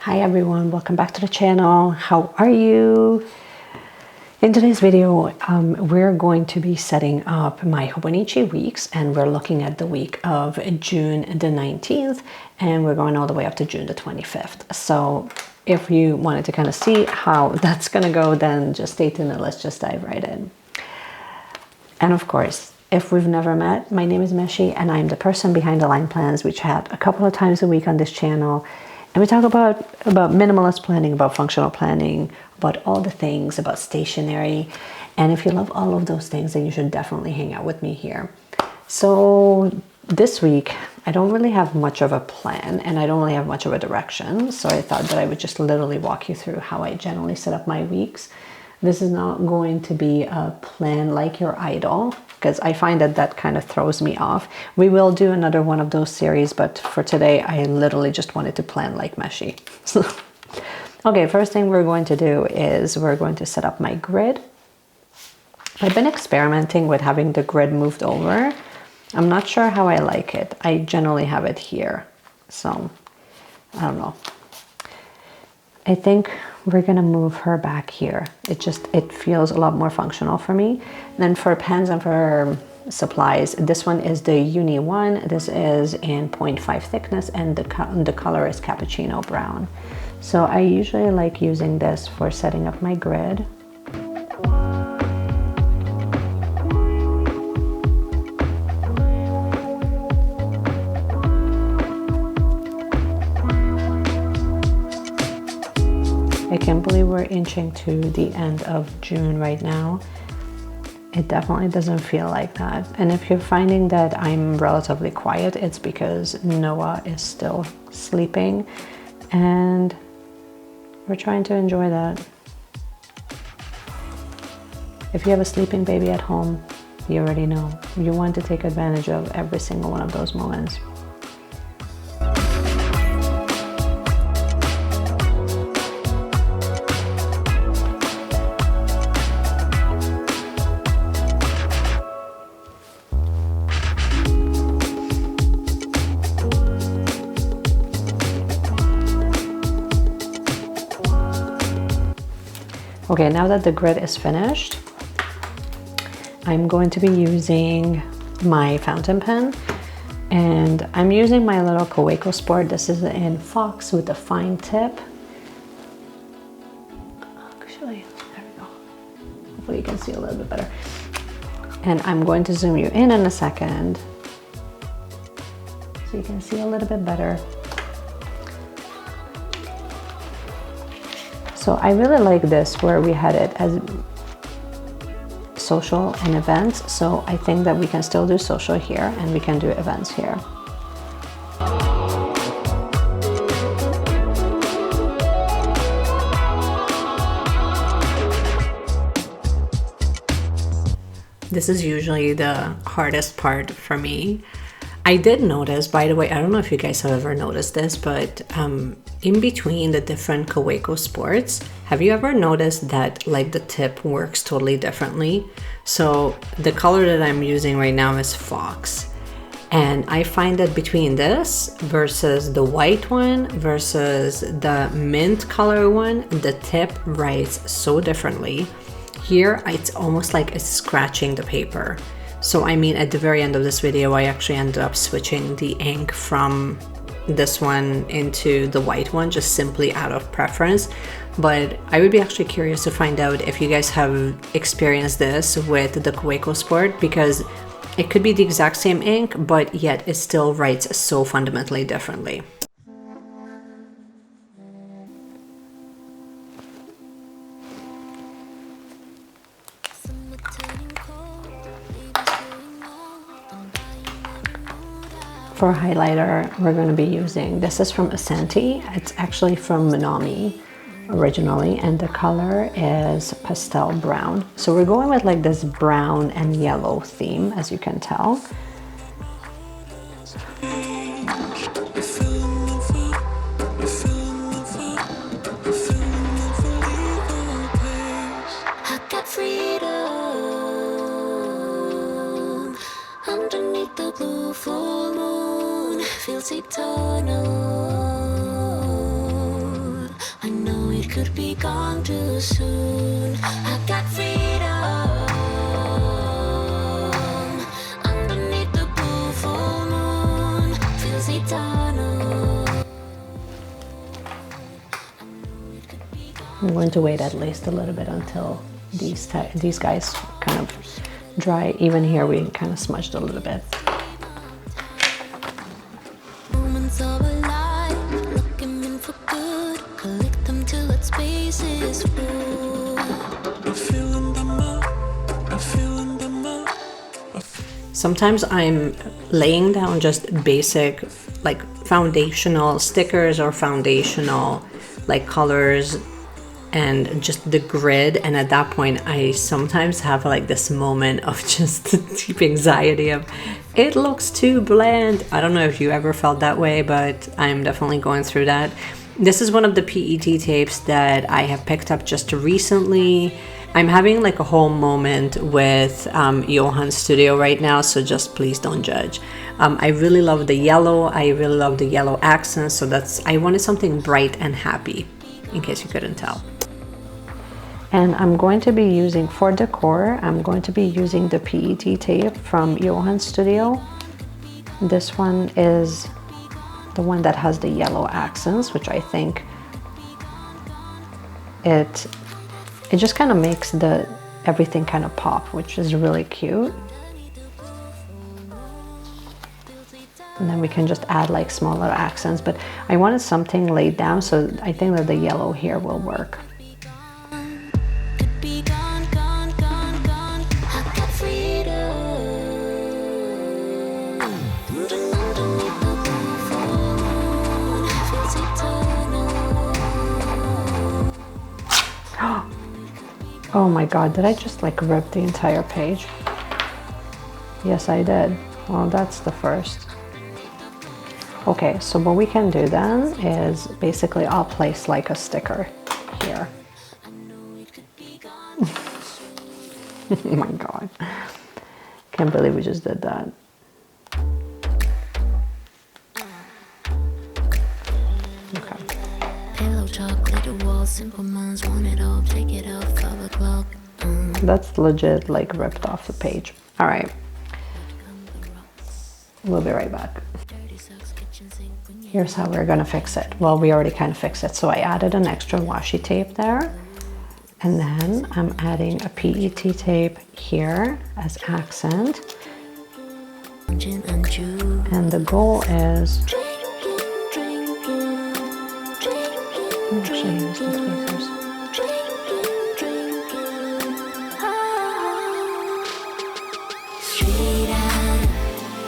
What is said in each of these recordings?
Hi everyone, welcome back to the channel. How are you? In today's video, we're going to be setting up my Hobo weeks, and we're looking at the week of June the 19th, and we're going all the way up to June the 25th. So if you wanted to kind of see how that's going to go, then just stay tuned and let's just dive right in. And of course, if we've never met, my name is Meshi and I'm the person behind the line plans. We chat a couple of times a week on this channel. And we talk about minimalist planning, about functional planning, about all the things, about stationery. And if you love all of those things, then you should definitely hang out with me here. So this week, I don't really have much of a plan and I don't really have much of a direction. So I thought that I would just literally walk you through how I generally set up my weeks. This is not going to be a plan like your idol, because I find that that kind of throws me off. We will do another one of those series, but for today, I literally just wanted to plan like Meshi. Okay, first thing we're going to do is we're going to set up my grid. I've been experimenting with having the grid moved over. I'm not sure how I like it. I generally have it here, so I don't know. I think we're gonna move her back here. It feels a lot more functional for me. And then for pens and for supplies, this one is the Uni one. This is in 0.5 thickness and the color is cappuccino brown. So I usually like using this for setting up my grid. I can't believe we're inching to the end of June right now. It definitely doesn't feel like that. And if you're finding that I'm relatively quiet, it's because Noah is still sleeping and we're trying to enjoy that. If you have a sleeping baby at home, you already know. You want to take advantage of every single one of those moments. Okay, now that the grid is finished, I'm going to be using my fountain pen, and I'm using my little Kaweco Sport. This is in Fox with a fine tip. Actually, there we go. Hopefully you can see a little bit better. And I'm going to zoom you in a second so you can see a little bit better. So I really like this where we had it as social and events. So I think that we can still do social here and we can do events here. This is usually the hardest part for me. I did notice, by the way, I don't know if you guys have ever noticed this, but in between the different Kaweco Sports, have you ever noticed that like the tip works totally differently? So the color that I'm using right now is Fox. And I find that between this versus the white one versus the mint color one, the tip writes so differently. Here, it's almost like it's scratching the paper. So I mean, at the very end of this video, I actually ended up switching the ink from this one into the white one, just simply out of preference. But I would be actually curious to find out if you guys have experienced this with the Kaweco Sport, because it could be the exact same ink, but yet it still writes so fundamentally differently. For highlighter, we're going to be using, this is from Asante. It's actually from Minami originally, and the color is pastel brown. So we're going with like this brown and yellow theme, as you can tell. Underneath the blue full moon feels eternal. could be gone too soon. I got freedom underneath the blue full moon. Feels eternal. I'm going to wait at least a little bit until these guys kind of dry. Even here we kind of smudged a little bit. Moments of a life, look them in for good. Collect them till its space is full. I'm feeling them up. I'm feeling them up. Sometimes I'm laying down just basic, like foundational stickers or foundational like colors and just the grid, and at that point I sometimes have like this moment of just deep anxiety of it looks too bland. I don't know if you ever felt that way, but I'm definitely going through that. This is one of the PET tapes that I have picked up just recently. I'm having like a whole moment with Yahand Studio right now, so just please don't judge. I really love the yellow. I really love the yellow accents, so I wanted something bright and happy, in case you couldn't tell. And I'm going to be using, for decor, I'm going to be using the PET tape from Yahand Studio. This one is the one that has the yellow accents, which I think it just kind of makes everything kind of pop, which is really cute. And then we can just add like smaller accents, but I wanted something laid down, so I think that the yellow here will work. Oh my god, did I just like rip the entire page? Yes, I did. Well, that's the first. Okay, so what we can do then is basically I'll place like a sticker here. Oh my god. Can't believe we just did that. Simple minds want it all, take it out 5 o'clock. That's legit like ripped off the page. All right, we'll be right back. Here's how we're gonna fix it. Well, we already kind of fixed it. So I added an extra washi tape there, and then I'm adding a PET tape here as accent. And the goal is actually use the tweezers. Straight out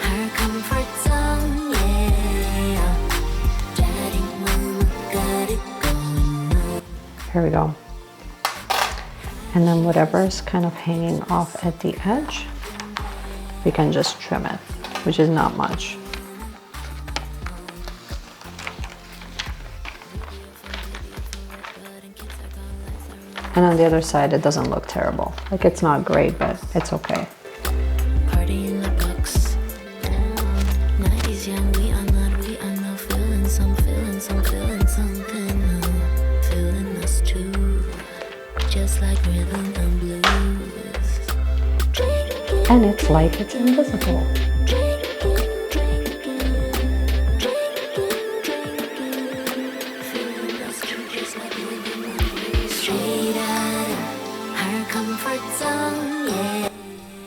her comfort zone, yeah. Daddy, mama got it going on. Here we go. And then whatever's kind of hanging off at the edge, we can just trim it, which is not much. And on the other side, it doesn't look terrible. Like, it's not great, but it's okay. Party in the box. 90s young, we are not feeling something. Feeling us too. Just like rhythm and blues. And it's like it's invisible.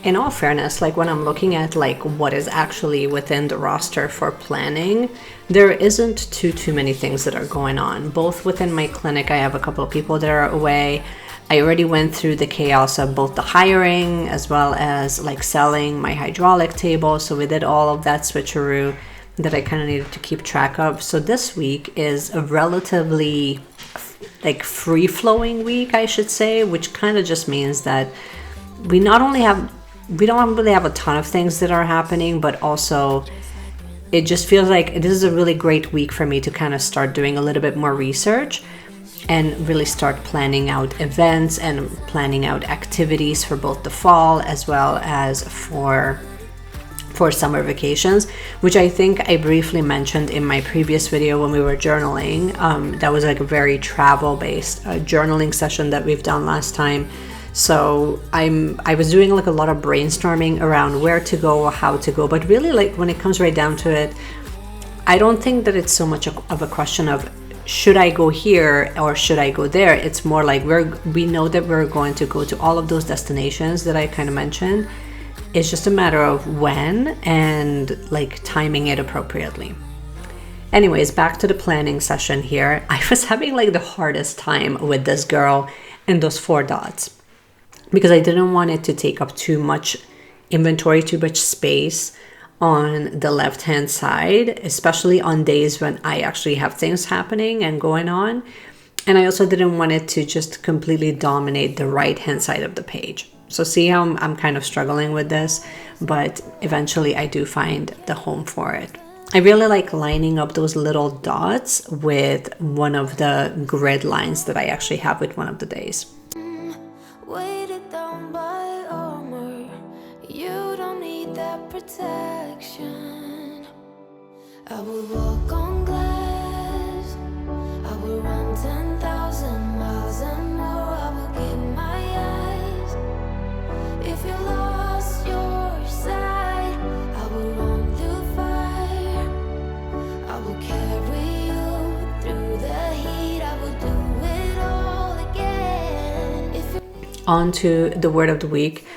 In all fairness, like when I'm looking at like what is actually within the roster for planning, there isn't too many things that are going on. Both within my clinic, I have a couple of people that are away. I already went through the chaos of both the hiring as well as like selling my hydraulic table. So we did all of that switcheroo that I kind of needed to keep track of. So this week is a relatively like free-flowing week, I should say, which kind of just means that we don't really have a ton of things that are happening, but also it just feels like this is a really great week for me to kind of start doing a little bit more research and really start planning out events and planning out activities for both the fall as well as for for summer vacations, which I think I briefly mentioned in my previous video when we were journaling. That was like a very travel based journaling session that we've done last time. So I was doing like a lot of brainstorming around where to go, how to go, but really like when it comes right down to it, I don't think that it's so much of a question of should I go here or should I go there. It's more like we know that we're going to go to all of those destinations that I kind of mentioned. It's just a matter of when and like timing it appropriately. Anyways, back to the planning session here. I was having like the hardest time with this girl and those 4 dots because I didn't want it to take up too much inventory, too much space on the left hand side, especially on days when I actually have things happening and going on. And I also didn't want it to just completely dominate the right hand side of the page. So see how I'm kind of struggling with this, but eventually I do find the home for it. I really like lining up those little dots with one of the grid lines that I actually have with one of the days. Weighted down by armor, you don't need that protection. I will walk on glass, I will run 10,000 miles and more. I will give my eyes. If you lost your sight, I will run through fire. I will carry you through the heat. I will do it all again. On to the word of the week.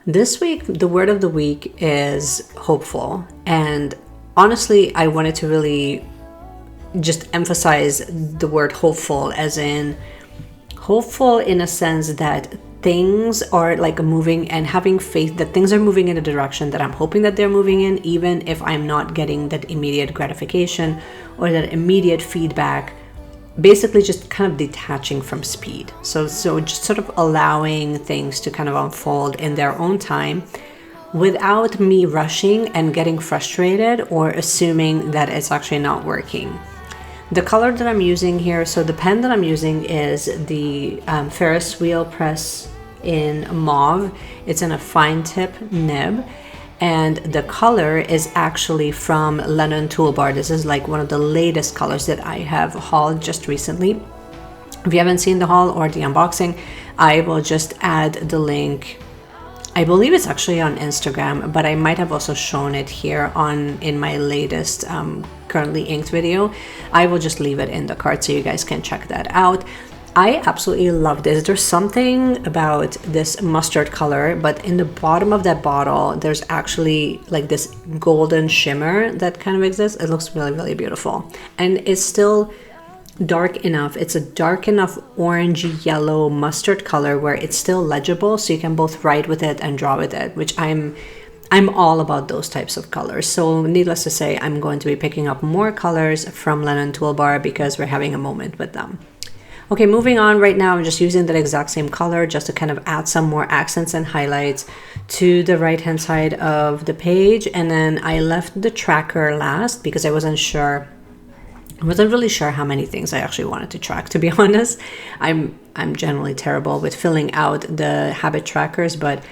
This week, the word of the week is hopeful. And honestly, I wanted to really just emphasize the word hopeful, as in hopeful in a sense that things are like moving, and having faith that things are moving in a direction that I'm hoping that they're moving in, even if I'm not getting that immediate gratification or that immediate feedback. Basically just kind of detaching from speed. So just sort of allowing things to kind of unfold in their own time without me rushing and getting frustrated or assuming that it's actually not working. The color that I'm using here, so the pen that I'm using is the Ferris wheel press in mauve. It's in a fine tip nib, and the color is actually from London Toolbar. This is like one of the latest colors that I have hauled just recently. If you haven't seen the haul or the unboxing, I will just add the link. I believe it's actually on Instagram, but I might have also shown it here in my latest currently inked video. I will just leave it in the card so you guys can check that out. I absolutely love this. There's something about this mustard color, but in the bottom of that bottle, there's actually like this golden shimmer that kind of exists. It looks really, really beautiful. And it's still dark enough. It's a dark enough orangey yellow mustard color where it's still legible, so you can both write with it and draw with it, which I'm all about those types of colors. So needless to say, I'm going to be picking up more colors from London Toolbar because we're having a moment with them. Okay, moving on. Right now I'm just using that exact same color just to kind of add some more accents and highlights to the right hand side of the page. And then I left the tracker last because I wasn't really sure how many things I actually wanted to track, to be honest. I'm generally terrible with filling out the habit trackers, but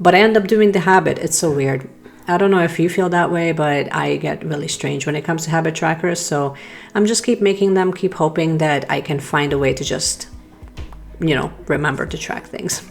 I end up doing the habit. It's so weird. I don't know if you feel that way, but I get really strange when it comes to habit trackers. So I'm just keep making them, keep hoping that I can find a way to just, remember to track things.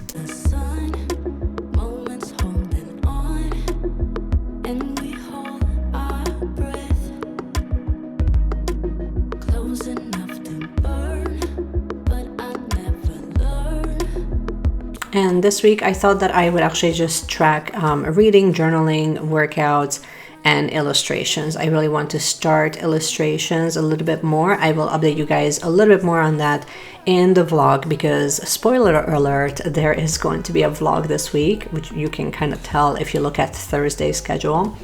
And this week I thought that I would actually just track reading, journaling, workouts, and illustrations. I really want to start illustrations a little bit more. I will update you guys a little bit more on that in the vlog because, spoiler alert, there is going to be a vlog this week, which you can kind of tell if you look at Thursday's schedule.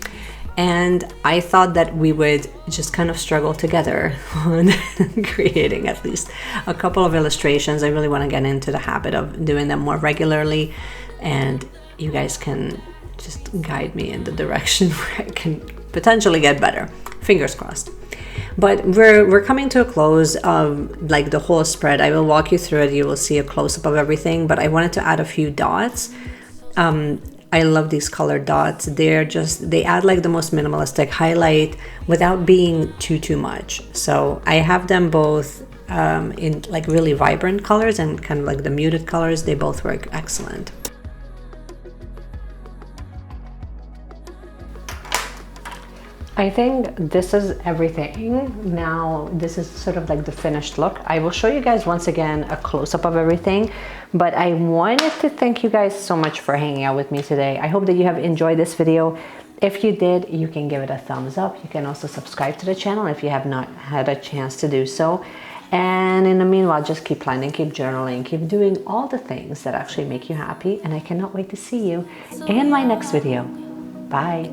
And I thought that we would just kind of struggle together on creating at least a couple of illustrations. I really want to get into the habit of doing them more regularly, and you guys can just guide me in the direction where I can potentially get better. Fingers crossed. But we're coming to a close of like the whole spread. I will walk you through it. You will see a close-up of everything, but I wanted to add a few dots. I love these color dots. They add like the most minimalistic highlight without being too much. So I have them both in like really vibrant colors and kind of like the muted colors. They both work excellent. I think this is everything. Now this is sort of like the finished look. I will show you guys once again a close-up of everything, but I wanted to thank you guys so much for hanging out with me today. I hope that you have enjoyed this video. If you did, you can give it a thumbs up. You can also subscribe to the channel if you have not had a chance to do so. And in the meanwhile, just keep planning, keep journaling, keep doing all the things that actually make you happy. And I cannot wait to see you in my next video. Bye.